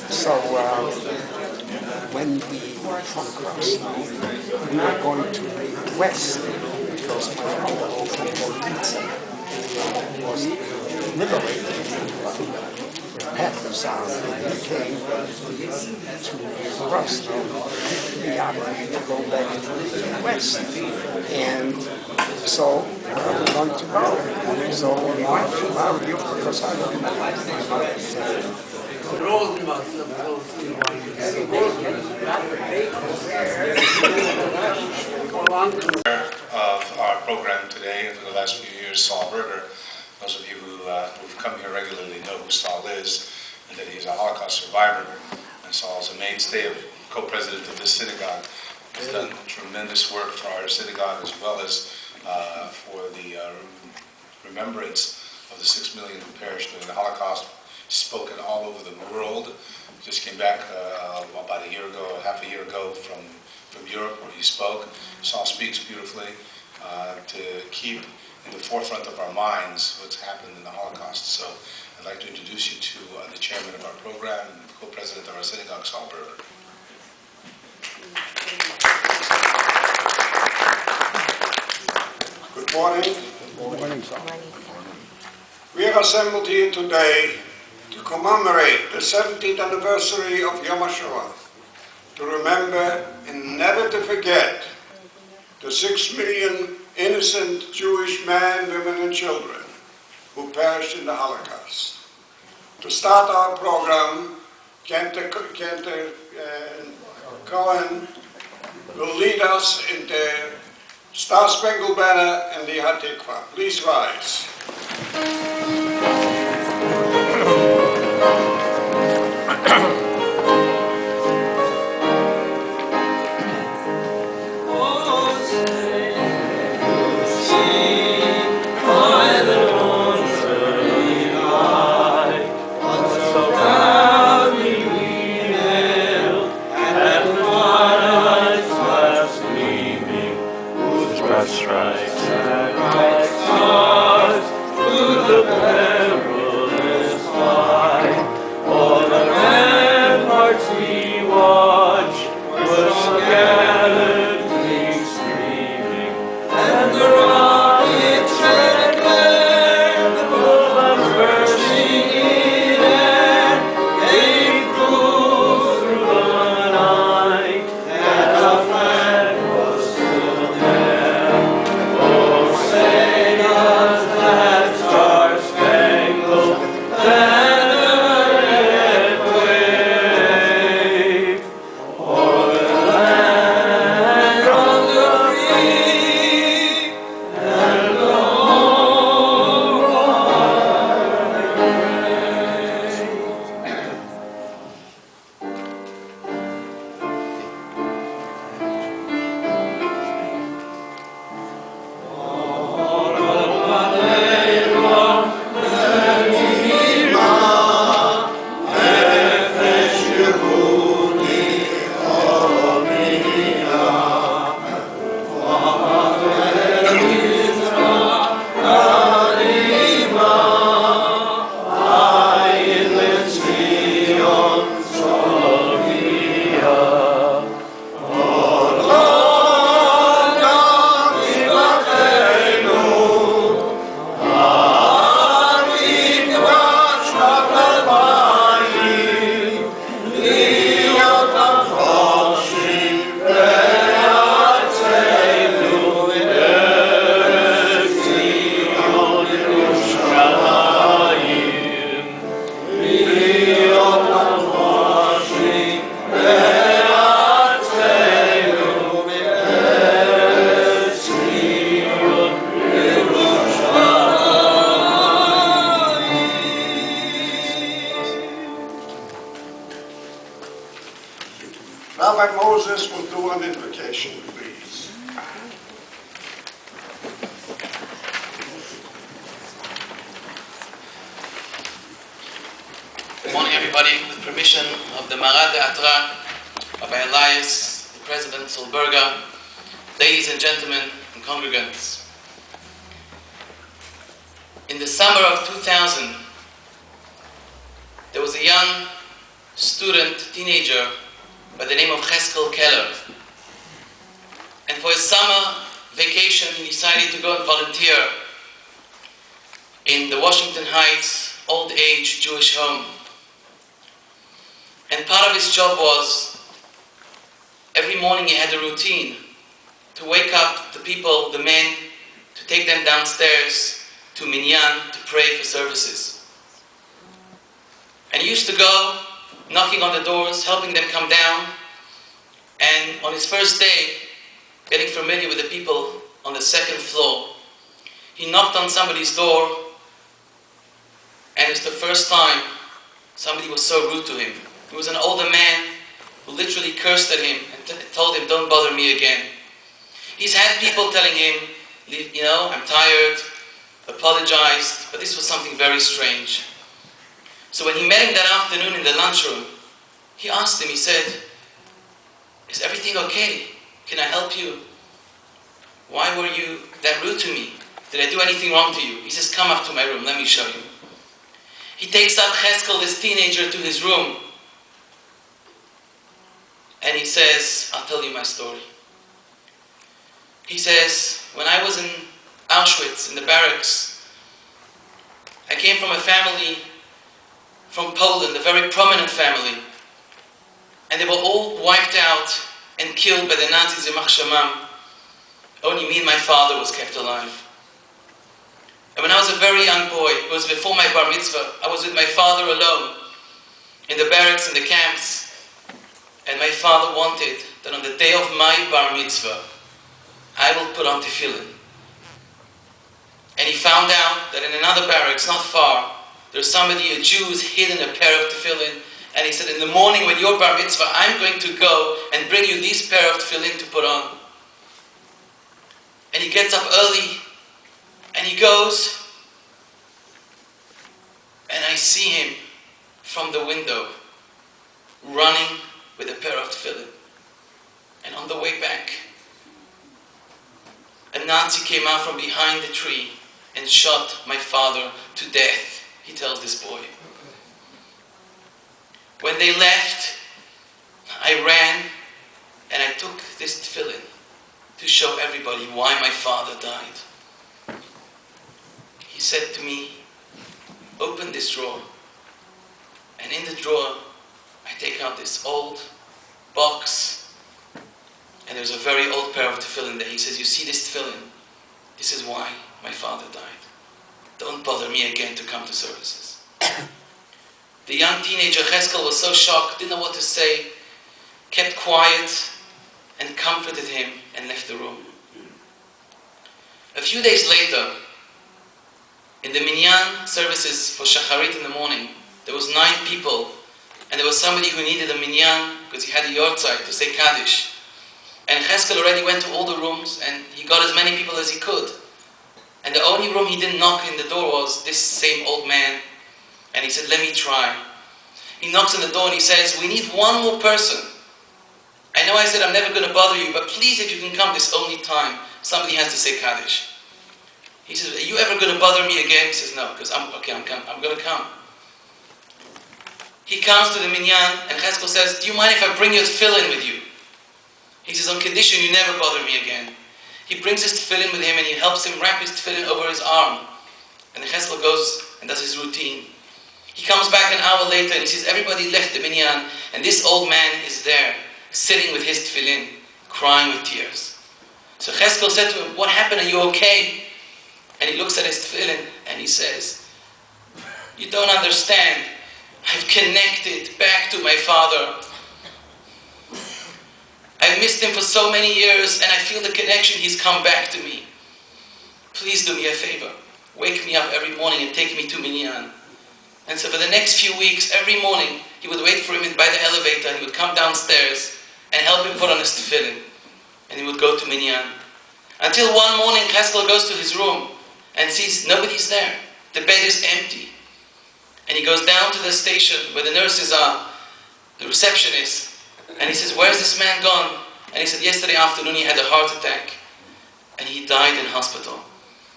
So when we from Cross, we were going to the west because my uncle from Bolitsa was liberated. Panthers out. He came to Cross. We opted to go back to the west, and so we're going to go. So we went to Bialywlos because I don't know my mother said. Of our program today and for the last few years, Sol Berger. Those of you who've come here regularly know who Sol is, and that he's a Holocaust survivor. And Sol is a mainstay of co-president of this synagogue. He's done tremendous work for our synagogue as well as for the remembrance of the 6 million who perished during the Holocaust. Spoken all over the world. Just came back about a year ago, half a year ago from Europe where he spoke. Sol speaks beautifully to keep in the forefront of our minds what's happened in the Holocaust. So I'd like to introduce you to the chairman of our program and co-president of our synagogue, Sol Berger. Good morning. Good morning, Sol. We are assembled here today to commemorate the 70th anniversary of Yom HaShoah, to remember and never to forget the 6 million innocent Jewish men, women and children who perished in the Holocaust. To start our program, Cantor Cohen will lead us in the Star Spangled Banner and the Hatikva. Please rise. Rabbi Moses will do an invocation, please. Good morning, everybody. With permission of the Marat De'atra, of Bialywlos, the President Sol Berger, ladies and gentlemen and congregants. In the summer of 2000, there was a young student, teenager, by the name of Cheskel Keller. And for his summer vacation, he decided to go and volunteer in the Washington Heights old age Jewish home. And part of his job was, every morning he had a routine to wake up the people, the men, to take them downstairs to Minyan to pray for services. And he used to go, knocking on the doors, helping them come down, and on his first day, getting familiar with the people on the second floor, he knocked on somebody's door, and it's the first time somebody was so rude to him. He was an older man who literally cursed at him and told him, "Don't bother me again." He's had people telling him, "I'm tired," apologized, but this was something very strange. So when he met him that afternoon in the lunchroom, he asked him, he said, "Is everything okay? Can I help you? Why were you that rude to me? Did I do anything wrong to you?" He says, "Come up to my room, let me show you." He takes up Cheskel, this teenager, to his room, and he says, "I'll tell you my story." He says, "When I was in Auschwitz, in the barracks, I came from a family from Poland, a very prominent family, and they were all wiped out and killed by the Nazis in Machshamam. Only me and my father was kept alive. And when I was a very young boy, it was before my bar mitzvah, I was with my father alone in the barracks, in the camps, and my father wanted that on the day of my bar mitzvah, I will put on tefillin. And he found out that in another barracks, not far, there's somebody, a Jew, who's hidden a pair of tefillin, and he said, in the morning when your bar mitzvah, I'm going to go and bring you these pair of tefillin to put on." And he gets up early, and he goes, and I see him from the window, running with a pair of tefillin. And on the way back, a Nazi came out from behind the tree and shot my father to death, he tells this boy. When they left, I ran and I took this tefillin to show everybody why my father died. He said to me, "Open this drawer." And in the drawer, I take out this old box, and there's a very old pair of tefillin there. He says, "You see this tefillin? This is why my father died. Don't bother me again to come to services." The young teenager Cheskel was so shocked, didn't know what to say, kept quiet and comforted him and left the room. A few days later, in the Minyan services for Shacharit in the morning, there was 9 people, and there was somebody who needed a Minyan because he had a yortzeit to say Kaddish. And Cheskel already went to all the rooms, and he got as many people as he could. And the only room he didn't knock in the door was this same old man. And he said, "Let me try." He knocks on the door and he says, "We need one more person. I know I said I'm never going to bother you, but please, if you can come this only time, somebody has to say Kaddish." He says, "Are you ever going to bother me again?" He says, "No, because I'm going to come." He comes to the Minyan, and Cheskel says, "Do you mind if I bring your tefillin with you?" He says, "On condition you never bother me again." He brings his tefillin with him, and he helps him wrap his tefillin over his arm. And then Cheskel goes and does his routine. He comes back an hour later, and he sees everybody left the Minyan, and this old man is there, sitting with his tefillin, crying with tears. So Cheskel said to him, "What happened? Are you okay?" And he looks at his tefillin, and he says, "You don't understand. I've connected back to my father. I've missed him for so many years, and I feel the connection. He's come back to me. Please do me a favor. Wake me up every morning and take me to Minyan." And so for the next few weeks, every morning, he would wait for him by the elevator, and he would come downstairs and help him put on his tefillin. And he would go to Minyan. Until one morning, Cheskel goes to his room and sees nobody's there. The bed is empty. And he goes down to the station where the nurses are, the receptionist, and he says, "Where's this man gone?" And he said, "Yesterday afternoon he had a heart attack and he died in hospital."